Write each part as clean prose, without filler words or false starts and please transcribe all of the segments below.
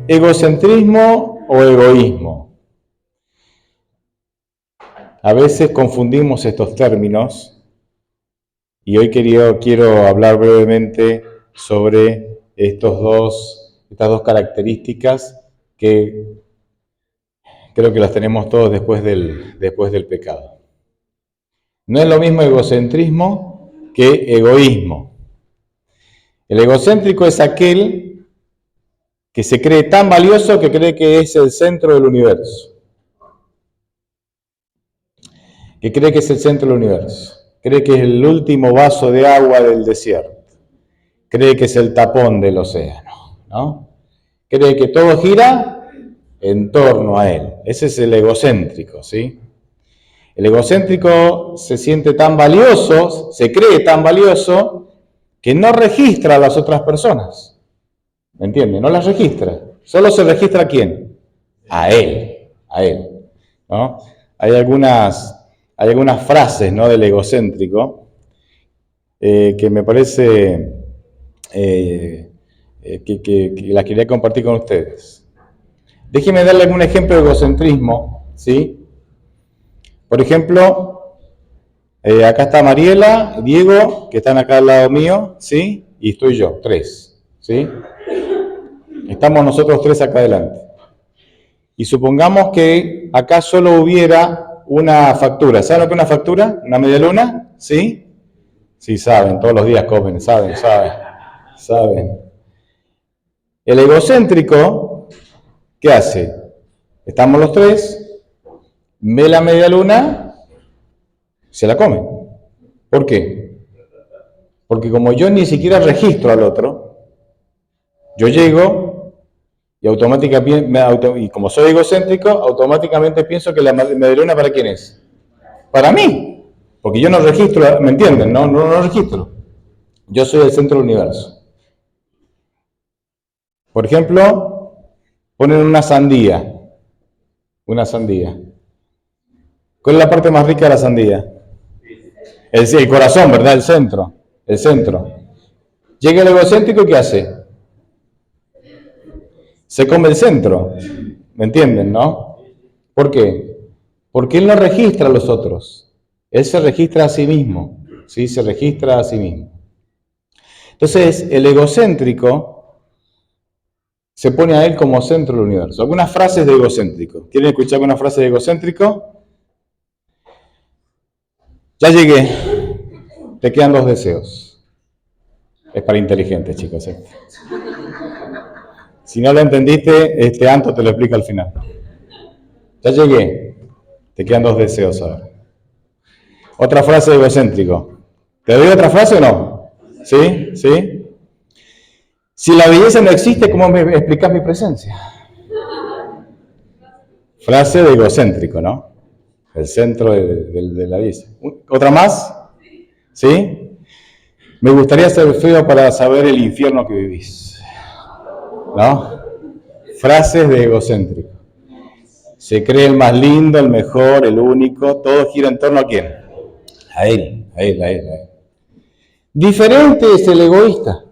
¿Egocentrismo o egoísmo? A veces confundimos estos términos y hoy quiero hablar brevemente sobre estas dos características que creo que las tenemos todos después del pecado. No es lo mismo egocentrismo que egoísmo. El egocéntrico es aquel que se cree tan valioso que cree que es el centro del universo. Que cree que es el centro del universo. Cree que es el último vaso de agua del desierto. Cree que es el tapón del océano, ¿no? Cree que todo gira en torno a él. Ese es el egocéntrico, ¿sí? El egocéntrico se siente tan valioso, se cree tan valioso, que no registra a las otras personas. ¿Me entiende? No las registra. Solo se registra a ¿quién? A él, ¿no? Hay algunas frases, ¿no?, del egocéntrico que me parece que las quería compartir con ustedes. Déjenme darle algún ejemplo de egocentrismo, ¿sí? Por ejemplo, acá está Mariela, Diego, que están acá al lado mío, ¿sí? Y estoy yo, 3, ¿sí? Estamos nosotros 3 acá adelante. Y supongamos que acá solo hubiera una factura. ¿Saben lo que es una factura? ¿Una media luna? ¿Sí? Sí, saben, todos los días comen, saben. El egocéntrico, ¿qué hace? Estamos los 3, ve la media luna, se la come. ¿Por qué? Porque como yo ni siquiera registro al otro, yo llego y automáticamente, y como soy egocéntrico, automáticamente pienso que la media luna ¿para quién es? Para mí, porque yo no registro, ¿me entienden? No registro. Yo soy el centro del universo. Por ejemplo, ponen una sandía. ¿Cuál es la parte más rica de la sandía? El corazón, ¿verdad? El centro. Llega el egocéntrico, ¿qué hace? Se come el centro. ¿Me entienden, no? ¿Por qué? Porque él no registra a los otros. Él se registra a sí mismo. ¿Sí? Se registra a sí mismo. Entonces, el egocéntrico se pone a él como centro del universo. Algunas frases de egocéntrico. ¿Quieren escuchar alguna frase de egocéntrico? Ya llegué. Te quedan 2 deseos. Es para inteligentes, chicos. Si no lo entendiste, Anto te lo explica al final. Ya llegué. Te quedan 2 deseos ahora. Otra frase de egocéntrico. ¿Te doy otra frase o no? ¿Sí? Si la belleza no existe, ¿cómo me explicas mi presencia? Frase de egocéntrico, ¿no? El centro de la belleza. ¿Otra más? ¿Sí? Me gustaría ser feo para saber el infierno que vivís. ¿No? Frases de egocéntrico. Se cree el más lindo, el mejor, el único. Todo gira en torno a ¿quién? A él. Diferente es el egoísta.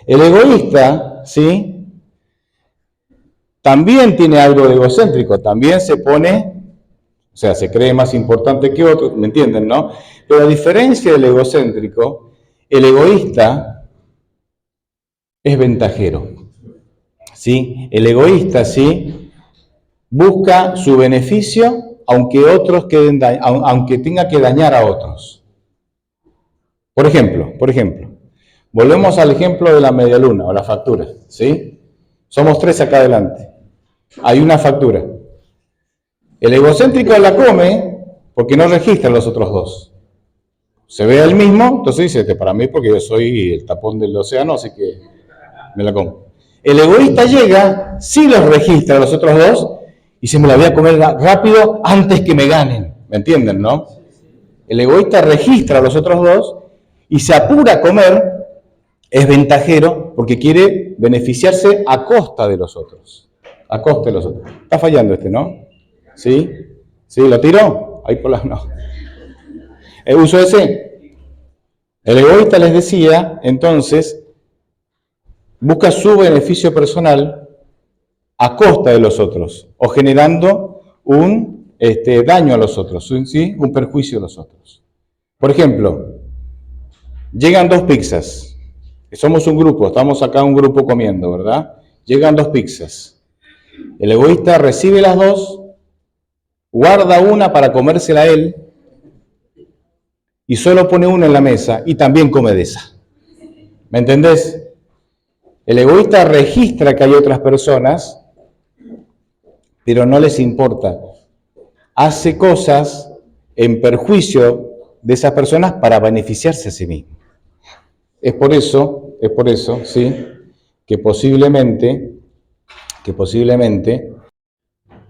El egoísta, ¿sí? También tiene algo de egocéntrico. También se pone, o sea, se cree más importante que otro, ¿me entienden, no? Pero a diferencia del egocéntrico, el egoísta es ventajero. ¿Sí? El egoísta, ¿sí?, busca su beneficio, aunque tenga que dañar a otros. Por ejemplo, volvemos al ejemplo de la media luna o la factura, ¿sí? Somos 3 acá adelante. Hay una factura. El egocéntrico la come porque no registra a los otros 2. Se ve el mismo, entonces dice, para mí porque yo soy el tapón del océano, así que me la como. El egoísta llega, sí los registra a los otros 2, y se me la voy a comer rápido antes que me ganen. ¿Me entienden, no? El egoísta registra a los otros 2 y se apura a comer, es ventajero, porque quiere beneficiarse a costa de los otros. Está fallando ¿no? ¿Sí? ¿Lo tiró? Ahí por las no. Uso ese. El egoísta, les decía, entonces, busca su beneficio personal a costa de los otros o generando un daño a los otros, ¿sí? Un perjuicio a los otros. Por ejemplo, llegan 2 pizzas. Somos un grupo, estamos acá un grupo comiendo, ¿verdad? Llegan 2 pizzas. El egoísta recibe las 2, guarda una para comérsela él y solo pone una en la mesa y también come de esa. ¿Me entendés? El egoísta registra que hay otras personas, pero no les importa. Hace cosas en perjuicio de esas personas para beneficiarse a sí mismo. Es por eso, ¿sí? Que posiblemente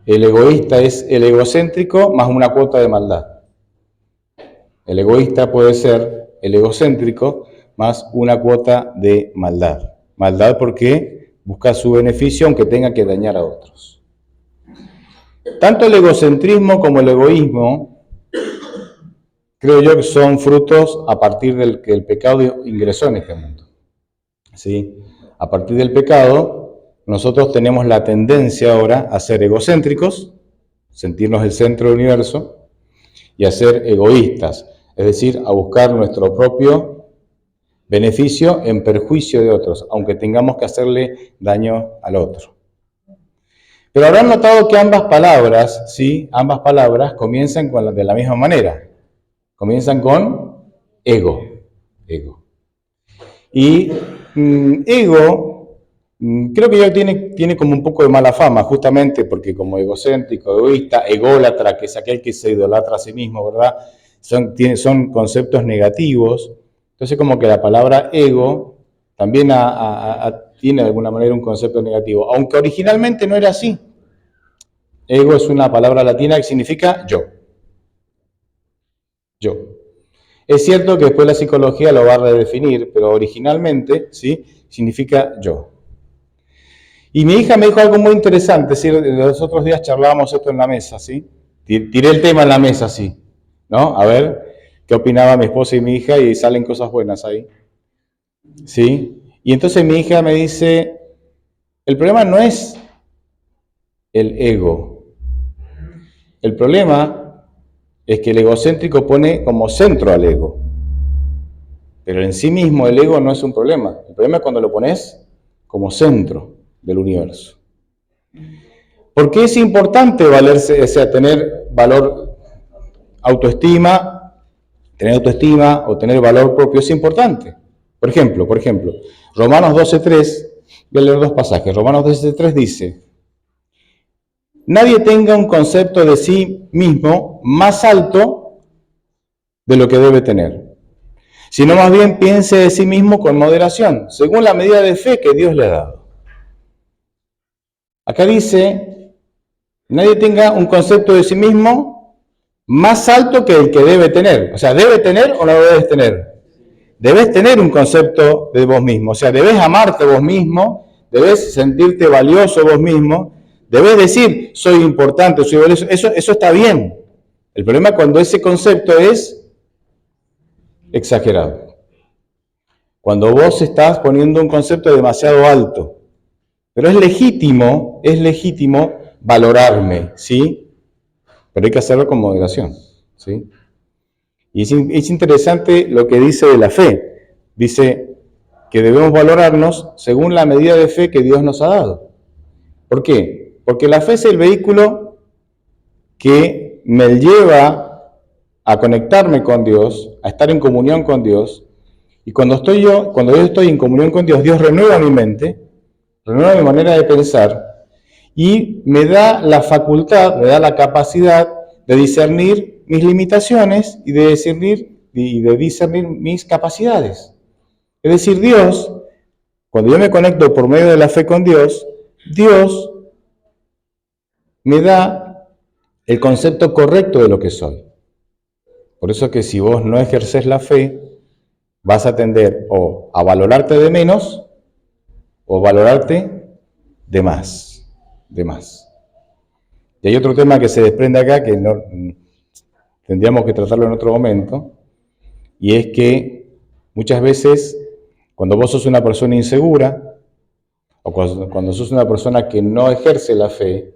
el egoísta es el egocéntrico más una cuota de maldad. El egoísta puede ser el egocéntrico más una cuota de maldad. Maldad porque busca su beneficio aunque tenga que dañar a otros. Tanto el egocentrismo como el egoísmo, creo yo que son frutos a partir del que el pecado ingresó en este mundo. ¿Sí? A partir del pecado, nosotros tenemos la tendencia ahora a ser egocéntricos, sentirnos el centro del universo, y a ser egoístas, es decir, a buscar nuestro propio beneficio en perjuicio de otros, aunque tengamos que hacerle daño al otro. Pero habrán notado que ambas palabras, ¿sí? Ambas palabras comienzan de la misma manera. Comienzan con ego. Y ego, creo que ya tiene como un poco de mala fama, justamente porque como egocéntrico, egoísta, ególatra, que es aquel que se idolatra a sí mismo, ¿verdad? Son conceptos negativos. Entonces como que la palabra ego también tiene de alguna manera un concepto negativo, aunque originalmente no era así. Ego es una palabra latina que significa yo. Yo. Es cierto que después la psicología lo va a redefinir, pero originalmente, ¿sí? Significa yo. Y mi hija me dijo algo muy interesante, ¿sí? Los otros días charlábamos esto en la mesa, ¿sí? Tiré el tema en la mesa, ¿sí? ¿No? A ver qué opinaba mi esposa y mi hija y salen cosas buenas ahí. ¿Sí? Y entonces mi hija me dice, el problema no es el ego. El problema es que el egocéntrico pone como centro al ego. Pero en sí mismo el ego no es un problema. El problema es cuando lo pones como centro del universo. ¿Por qué es importante valerse, o sea, tener valor, autoestima, tener autoestima o tener valor propio? Es importante. Por ejemplo, Romanos 12:3, voy a leer 2 pasajes. Romanos 12:3 dice, nadie tenga un concepto de sí mismo más alto de lo que debe tener, sino más bien piense de sí mismo con moderación, según la medida de fe que Dios le ha dado. Acá dice, nadie tenga un concepto de sí mismo más alto que el que debe tener. O sea, ¿debe tener o no debes tener? Debes tener un concepto de vos mismo. O sea, debes amarte vos mismo, debes sentirte valioso vos mismo, debes decir, soy importante, soy valioso. Eso está bien. El problema es cuando ese concepto es exagerado. Cuando vos estás poniendo un concepto demasiado alto. Pero es legítimo valorarme, ¿sí? Pero hay que hacerlo con moderación, ¿sí? Y es interesante lo que dice de la fe. Dice que debemos valorarnos según la medida de fe que Dios nos ha dado. ¿Por qué? Porque la fe es el vehículo que me lleva a conectarme con Dios, a estar en comunión con Dios. Y cuando yo estoy en comunión con Dios, Dios renueva mi mente, renueva mi manera de pensar y me da la facultad, me da la capacidad de discernir mis limitaciones y de discernir mis capacidades. Es decir, Dios, cuando yo me conecto por medio de la fe con Dios, Dios me da el concepto correcto de lo que soy. Por eso que si vos no ejerces la fe, vas a tender o a valorarte de menos o valorarte de más. Y hay otro tema que se desprende acá que tendríamos que tratarlo en otro momento, y es que muchas veces cuando vos sos una persona insegura o cuando sos una persona que no ejerce la fe,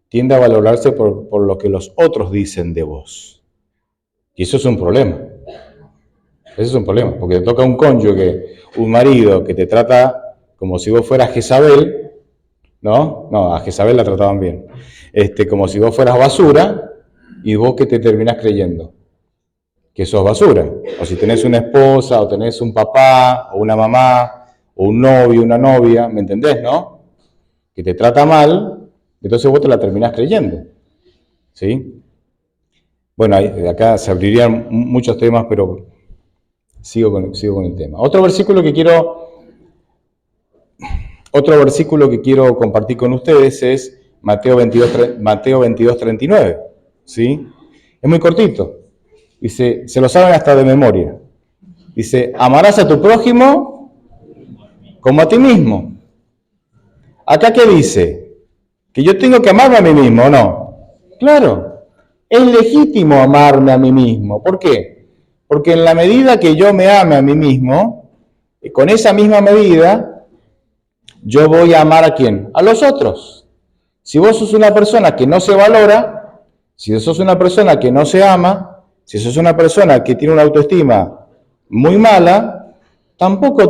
tiende a valorarse por lo que los otros dicen de vos. Y eso es un problema. Ese es un problema, porque te toca un cónyuge, un marido que te trata como si vos fueras Jezabel, ¿no? No, a Jezabel la trataban bien. Como si vos fueras basura, y vos que te terminás creyendo que sos basura. O si tenés una esposa, o tenés un papá, o una mamá, o un novio, una novia, ¿me entendés, no? Que te trata mal, entonces vos te la terminás creyendo, ¿sí? Bueno, de acá se abrirían muchos temas, pero sigo con el tema. Otro versículo que quiero compartir con ustedes es Mateo 22, 39, ¿sí? Es muy cortito. Dice, se lo saben hasta de memoria. Dice, amarás a tu prójimo como a ti mismo. ¿Acá qué dice? ¿Que yo tengo que amarme a mí mismo o no? Claro, es legítimo amarme a mí mismo. ¿Por qué? Porque en la medida que yo me ame a mí mismo, con esa misma medida, yo voy a amar ¿a quién? A los otros. Si vos sos una persona que no se valora, si sos una persona que no se ama, si sos una persona que tiene una autoestima muy mala, tampoco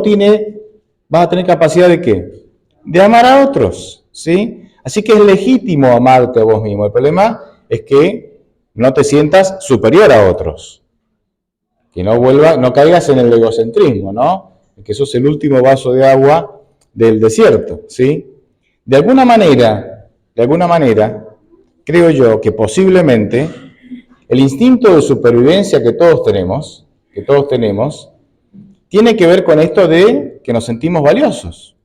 vas a tener capacidad de ¿qué? De amar a otros, ¿sí? Así que es legítimo amarte a vos mismo. El problema es que no te sientas superior a otros. Que no caigas en el egocentrismo, ¿no? Que sos el último vaso de agua del desierto, ¿sí? De alguna manera, creo yo que posiblemente el instinto de supervivencia que todos tenemos, tiene que ver con esto de que nos sentimos valiosos,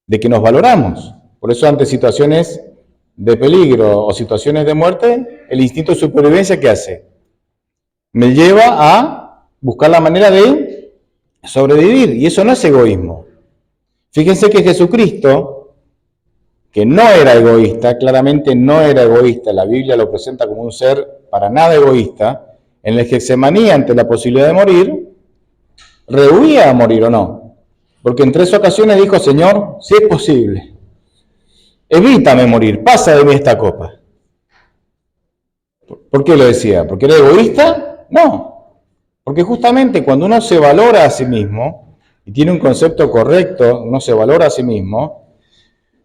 de que nos valoramos. Por eso ante situaciones de peligro o situaciones de muerte, el instinto de supervivencia, ¿qué hace? Me lleva a buscar la manera de sobrevivir, y eso no es egoísmo. Fíjense que Jesucristo, que no era egoísta, claramente no era egoísta, la Biblia lo presenta como un ser para nada egoísta, en el Getsemaní, ante la posibilidad de morir, rehuía a morir o no, porque en 3 ocasiones dijo, Señor, si es posible, evítame morir, pasa de mí esta copa. ¿Por qué lo decía? ¿Porque era egoísta? No, porque justamente cuando uno se valora a sí mismo, y tiene un concepto correcto, uno se valora a sí mismo,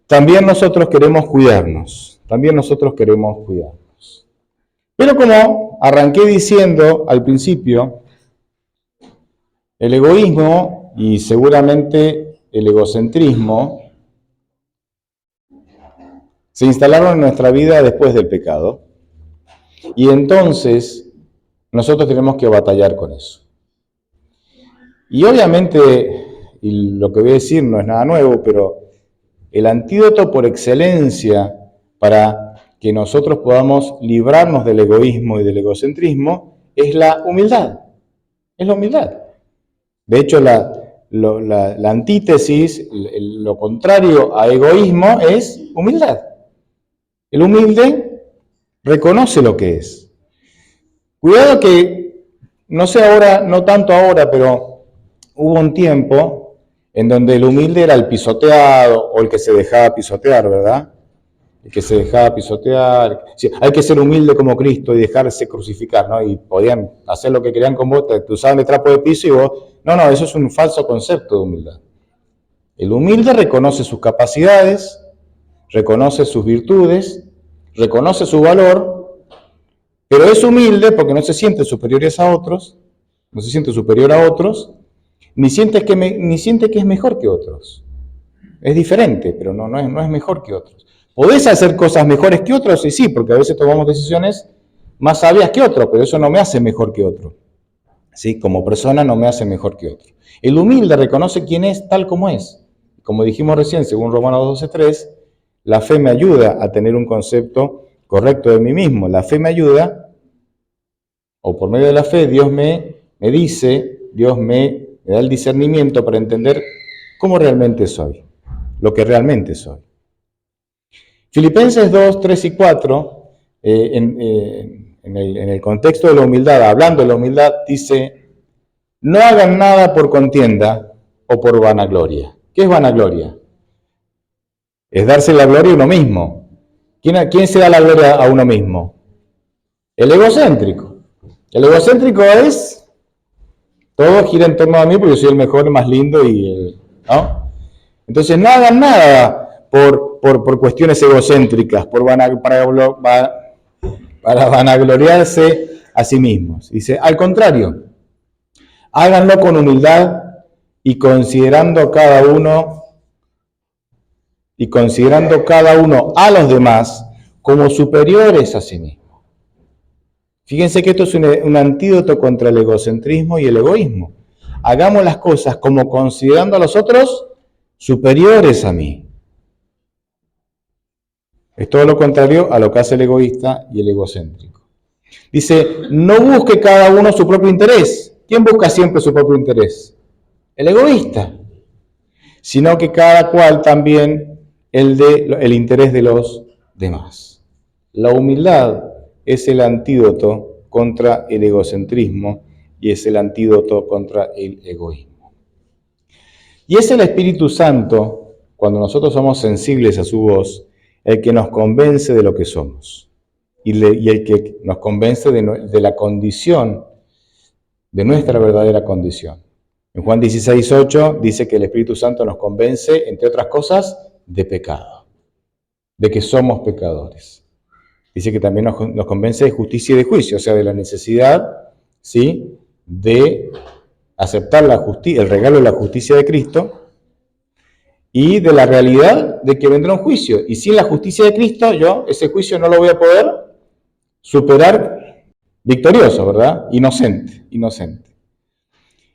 también nosotros queremos cuidarnos, Pero como arranqué diciendo al principio, el egoísmo y seguramente el egocentrismo se instalaron en nuestra vida después del pecado, y entonces nosotros tenemos que batallar con eso. Y obviamente, y lo que voy a decir no es nada nuevo, pero el antídoto por excelencia para que nosotros podamos librarnos del egoísmo y del egocentrismo es la humildad. Es la humildad. De hecho, la antítesis, lo contrario a egoísmo es humildad. El humilde reconoce lo que es. Cuidado que, no sé ahora, no tanto ahora, pero hubo un tiempo en donde el humilde era el pisoteado o el que se dejaba pisotear, ¿verdad? El que se dejaba pisotear. Sí, hay que ser humilde como Cristo y dejarse crucificar, ¿no? Y podían hacer lo que querían con vos, te usaban de trapo de piso y vos... No, eso es un falso concepto de humildad. El humilde reconoce sus capacidades, reconoce sus virtudes, reconoce su valor, pero es humilde porque no se siente superior a otros, ni siente que es mejor que otros. Es diferente, pero no es mejor que otros. ¿Podés hacer cosas mejores que otros? Y sí, porque a veces tomamos decisiones más sabias que otros, pero eso no me hace mejor que otro. ¿Sí? Como persona no me hace mejor que otro. El humilde reconoce quién es tal como es. Como dijimos recién, según Romanos 12:3, la fe me ayuda a tener un concepto correcto de mí mismo. La fe me ayuda, o por medio de la fe, Dios me da el discernimiento para entender cómo realmente soy, lo que realmente soy. Filipenses 2, 3 y 4, en el contexto de la humildad, hablando de la humildad, dice, no hagan nada por contienda o por vanagloria. ¿Qué es vanagloria? es darse la gloria a uno mismo. ¿Quién se da la gloria a uno mismo? El egocéntrico. El egocéntrico es, todo gira en torno a mí porque yo soy el mejor, el más lindo ¿no? Entonces no hagan nada por cuestiones egocéntricas, para vanagloriarse a sí mismos. Dice, al contrario, háganlo con humildad y considerando cada uno a los demás como superiores a sí mismo. Fíjense que esto es un antídoto contra el egocentrismo y el egoísmo. Hagamos las cosas como considerando a los otros superiores a mí. Es todo lo contrario a lo que hace el egoísta y el egocéntrico. Dice, no busque cada uno su propio interés. ¿Quién busca siempre su propio interés? El egoísta. Sino que cada cual también el interés de los demás. La humildad es el antídoto contra el egocentrismo y es el antídoto contra el egoísmo. Y es el Espíritu Santo, cuando nosotros somos sensibles a su voz, el que nos convence de lo que somos y el que nos convence de la condición, de nuestra verdadera condición. En Juan 16:8 dice que el Espíritu Santo nos convence, entre otras cosas, de pecado, de que somos pecadores. Dice que también nos convence de justicia y de juicio, o sea, de la necesidad, ¿sí?, de aceptar el regalo de la justicia de Cristo y de la realidad de que vendrá un juicio. Y sin la justicia de Cristo, yo ese juicio no lo voy a poder superar victorioso, ¿verdad? Inocente.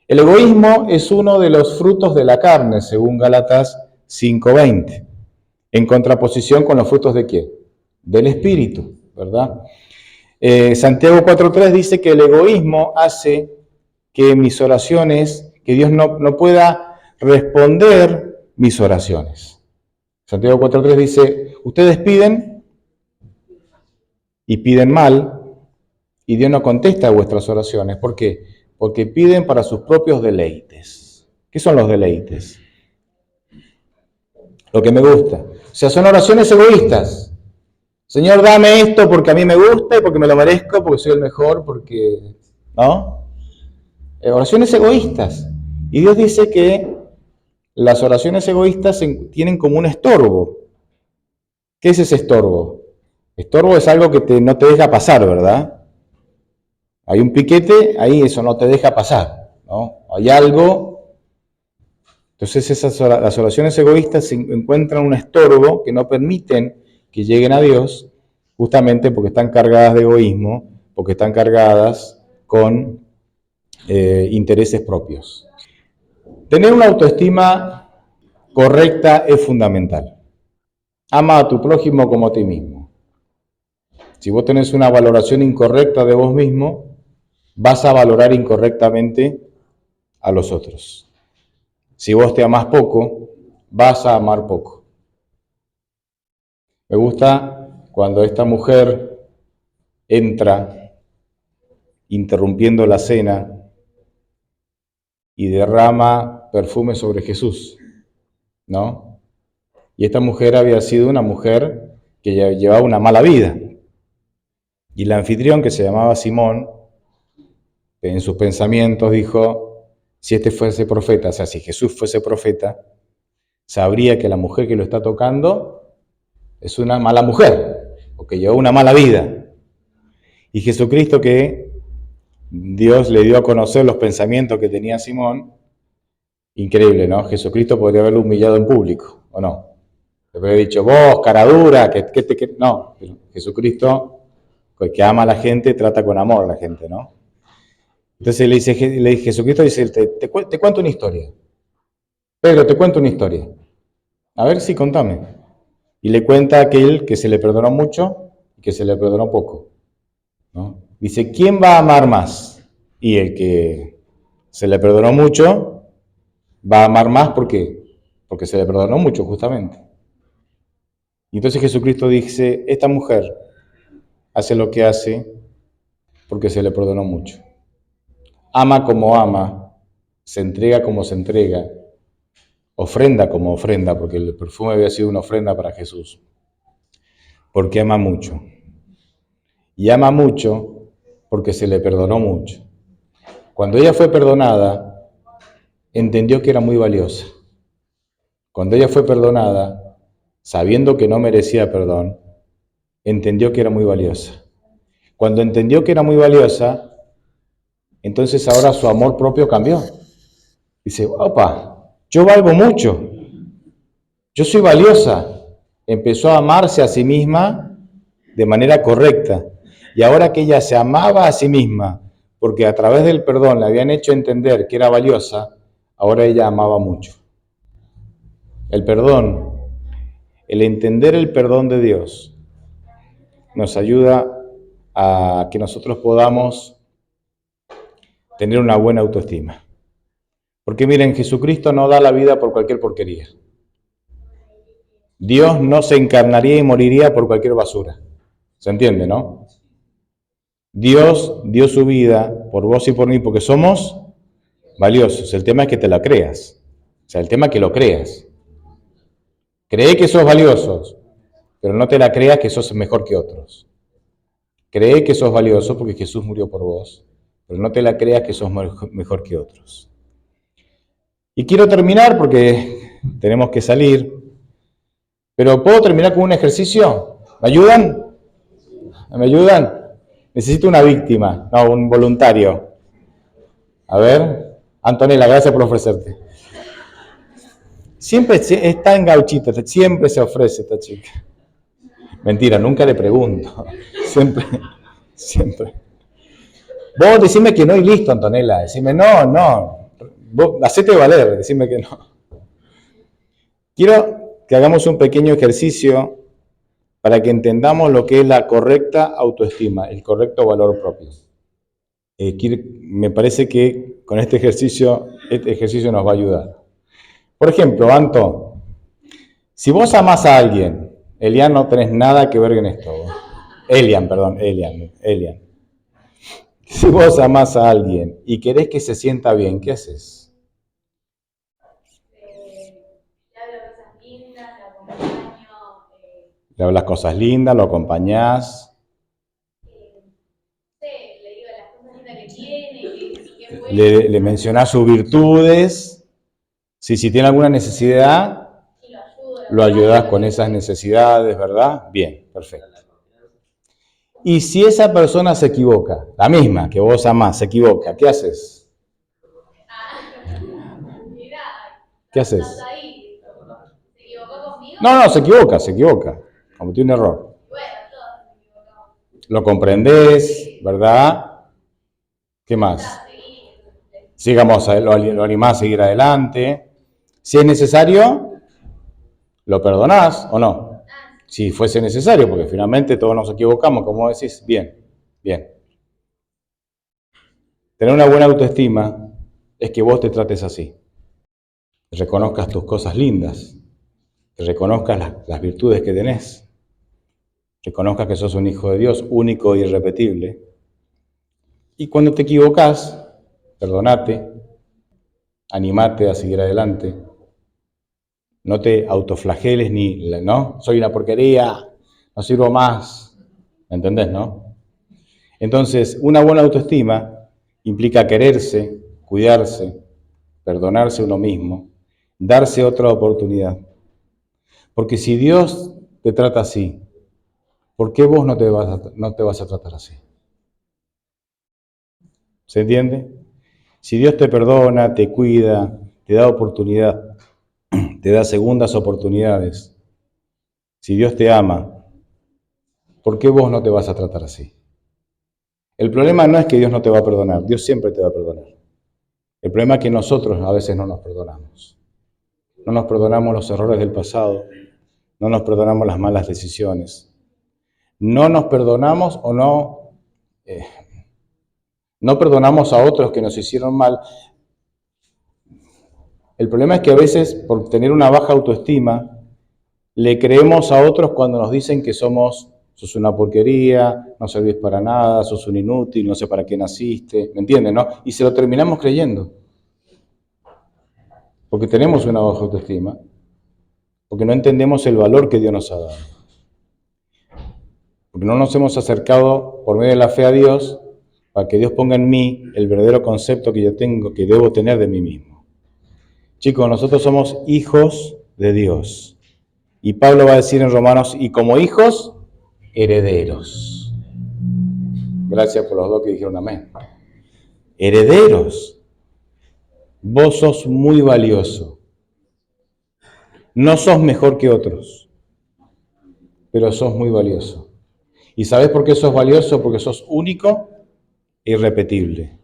El egoísmo es uno de los frutos de la carne, según Gálatas 5:20, en contraposición con los frutos ¿de qué? Del Espíritu, ¿verdad? Santiago 4:3 dice que el egoísmo hace que mis oraciones, que Dios no pueda responder mis oraciones. Santiago 4:3 dice, ustedes piden y piden mal, y Dios no contesta a vuestras oraciones. ¿Por qué? Porque piden para sus propios deleites. ¿Qué son los deleites? Lo que me gusta. O sea, son oraciones egoístas. Señor, dame esto porque a mí me gusta, porque me lo merezco, porque soy el mejor, porque... ¿no? Oraciones egoístas. Y Dios dice que las oraciones egoístas tienen como un estorbo. ¿Qué es ese estorbo? Estorbo es algo que no te deja pasar, ¿verdad? Hay un piquete, ahí eso no te deja pasar, ¿no? Hay algo. Entonces las oraciones egoístas encuentran un estorbo que no permiten que lleguen a Dios, justamente porque están cargadas de egoísmo, porque están cargadas con intereses propios. Tener una autoestima correcta es fundamental. Ama a tu prójimo como a ti mismo. Si vos tenés una valoración incorrecta de vos mismo, vas a valorar incorrectamente a los otros. Si vos te amás poco, vas a amar poco. Me gusta cuando esta mujer entra interrumpiendo la cena y derrama perfume sobre Jesús, ¿no? Y esta mujer había sido una mujer que llevaba una mala vida. Y el anfitrión, que se llamaba Simón, en sus pensamientos dijo, si este fuese profeta, o sea, si Jesús fuese profeta, sabría que la mujer que lo está tocando es una mala mujer, o que llevó una mala vida. Y Jesucristo, que Dios le dio a conocer los pensamientos que tenía Simón, increíble, ¿no? Jesucristo podría haberlo humillado en público, ¿o no? Le habría dicho, vos, cara dura, no, pero Jesucristo, que ama a la gente, trata con amor a la gente, ¿no? Entonces Jesucristo dice, te cuento una historia. Pedro, te cuento una historia. A ver, sí, contame. Y le cuenta a aquel que se le perdonó mucho y que se le perdonó poco, ¿no? Dice, ¿quién va a amar más? Y el que se le perdonó mucho va a amar más, ¿por qué? Porque se le perdonó mucho, justamente. Y entonces Jesucristo dice, esta mujer hace lo que hace porque se le perdonó mucho. Ama como ama, se entrega como se entrega, ofrenda como ofrenda, porque el perfume había sido una ofrenda para Jesús, porque ama mucho. Y ama mucho porque se le perdonó mucho. Cuando ella fue perdonada, entendió que era muy valiosa. Cuando ella fue perdonada, sabiendo que no merecía perdón, entendió que era muy valiosa. Cuando entendió que era muy valiosa, entonces ahora su amor propio cambió. Dice, opa, yo valgo mucho, yo soy valiosa. Empezó a amarse a sí misma de manera correcta. Y ahora que ella se amaba a sí misma, porque a través del perdón le habían hecho entender que era valiosa, ahora ella amaba mucho. El perdón, el entender el perdón de Dios, nos ayuda a que nosotros podamos tener una buena autoestima. Porque miren, Jesucristo no da la vida por cualquier porquería. Dios no se encarnaría y moriría por cualquier basura. ¿Se entiende, no? Dios dio su vida por vos y por mí porque somos valiosos. El tema es que te la creas. O sea, el tema es que lo creas. Cree que sos valiosos, pero no te la creas que sos mejor que otros. Cree que sos valioso porque Jesús murió por vos, pero no te la creas que sos mejor que otros. Y quiero terminar porque tenemos que salir, pero ¿puedo terminar con un ejercicio? ¿Me ayudan? ¿Me ayudan? Necesito una víctima, no, un voluntario. A ver, Antonella, gracias por ofrecerte. Siempre es tan gauchita, siempre se ofrece esta chica. Mentira, nunca le pregunto. Siempre. Vos decime que no y listo, Antonella. Decime no. Vos hacete valer, decime que no. Quiero que hagamos un pequeño ejercicio para que entendamos lo que es la correcta autoestima, el correcto valor propio. Me parece que con este ejercicio nos va a ayudar. Por ejemplo, Anto, si vos amás a alguien, Elian, no tenés nada que ver en esto. Elian. Si vos amás a alguien y querés que se sienta bien, ¿qué haces? Le hablas cosas lindas, lo acompañás. Le mencionás sus virtudes. Si tiene alguna necesidad, lo ayudás con esas necesidades, ¿verdad? Bien, perfecto. Y si esa persona se equivoca, la misma que vos amás, se equivoca, ¿qué haces? ¿Qué haces? No, se equivoca. Cometió un error. Lo comprendés, ¿verdad? ¿Qué más? Sigamos, lo animás a seguir adelante. Si es necesario, ¿lo perdonás o no? Si fuese necesario, porque finalmente todos nos equivocamos, como decís, bien. Tener una buena autoestima es que vos te trates así. Que reconozcas tus cosas lindas, que reconozcas las virtudes que tenés, reconozcas que sos un hijo de Dios, único e irrepetible. Y cuando te equivocás, perdonate, animate a seguir adelante. No te autoflageles ¿no? Soy una porquería, no sirvo más. ¿Entendés, no? Entonces, una buena autoestima implica quererse, cuidarse, perdonarse uno mismo, darse otra oportunidad. Porque si Dios te trata así, ¿por qué vos no te vas a tratar así? ¿Se entiende? Si Dios te perdona, te cuida, te da oportunidad, te da segundas oportunidades, si Dios te ama, ¿por qué vos no te vas a tratar así? El problema no es que Dios no te va a perdonar, Dios siempre te va a perdonar. El problema es que nosotros a veces no nos perdonamos. No nos perdonamos los errores del pasado, no nos perdonamos las malas decisiones, no nos perdonamos o no perdonamos a otros que nos hicieron mal. El problema es que a veces, por tener una baja autoestima, le creemos a otros cuando nos dicen que sos una porquería, no servís para nada, sos un inútil, no sé para qué naciste, ¿me entienden, no? Y se lo terminamos creyendo. porque tenemos una baja autoestima, porque no entendemos el valor que Dios nos ha dado, porque no nos hemos acercado por medio de la fe a Dios para que Dios ponga en mí el verdadero concepto que yo tengo, que debo tener de mí mismo. Chicos, nosotros somos hijos de Dios. Y Pablo va a decir en Romanos, y como hijos, herederos. Gracias por los dos que dijeron amén. Herederos. Vos sos muy valioso. No sos mejor que otros, pero sos muy valioso. ¿Y sabés por qué sos valioso? Porque sos único e irrepetible.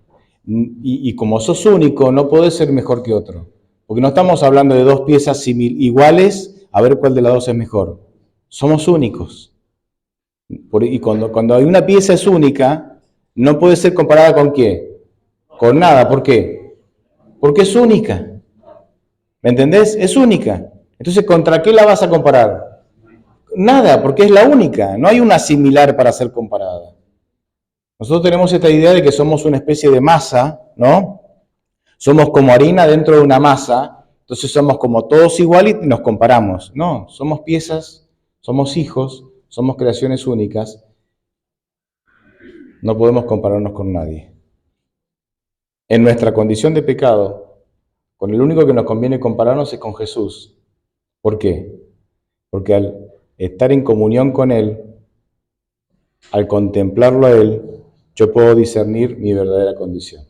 Y como sos único, no podés ser mejor que otro. Porque no estamos hablando de dos piezas iguales, a ver cuál de las dos es mejor. Somos únicos. Y cuando hay una pieza es única, no puede ser comparada con ¿qué? Con nada. ¿Por qué? Porque es única. ¿Me entendés? Es única. Entonces, ¿contra qué la vas a comparar? Nada, porque es la única. No hay una similar para ser comparada. Nosotros tenemos esta idea de que somos una especie de masa, ¿no? Somos como harina dentro de una masa, entonces somos como todos iguales y nos comparamos. No, somos piezas, somos hijos, somos creaciones únicas. No podemos compararnos con nadie. En nuestra condición de pecado, con el único que nos conviene compararnos es con Jesús. ¿Por qué? Porque al estar en comunión con Él, al contemplarlo a Él, yo puedo discernir mi verdadera condición.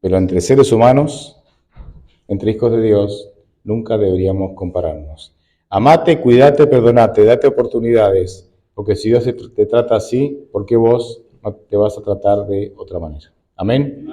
Pero entre seres humanos, entre hijos de Dios, nunca deberíamos compararnos. Amate, cuídate, perdonate, date oportunidades, porque si Dios te trata así, ¿por qué vos no te vas a tratar de otra manera? Amén.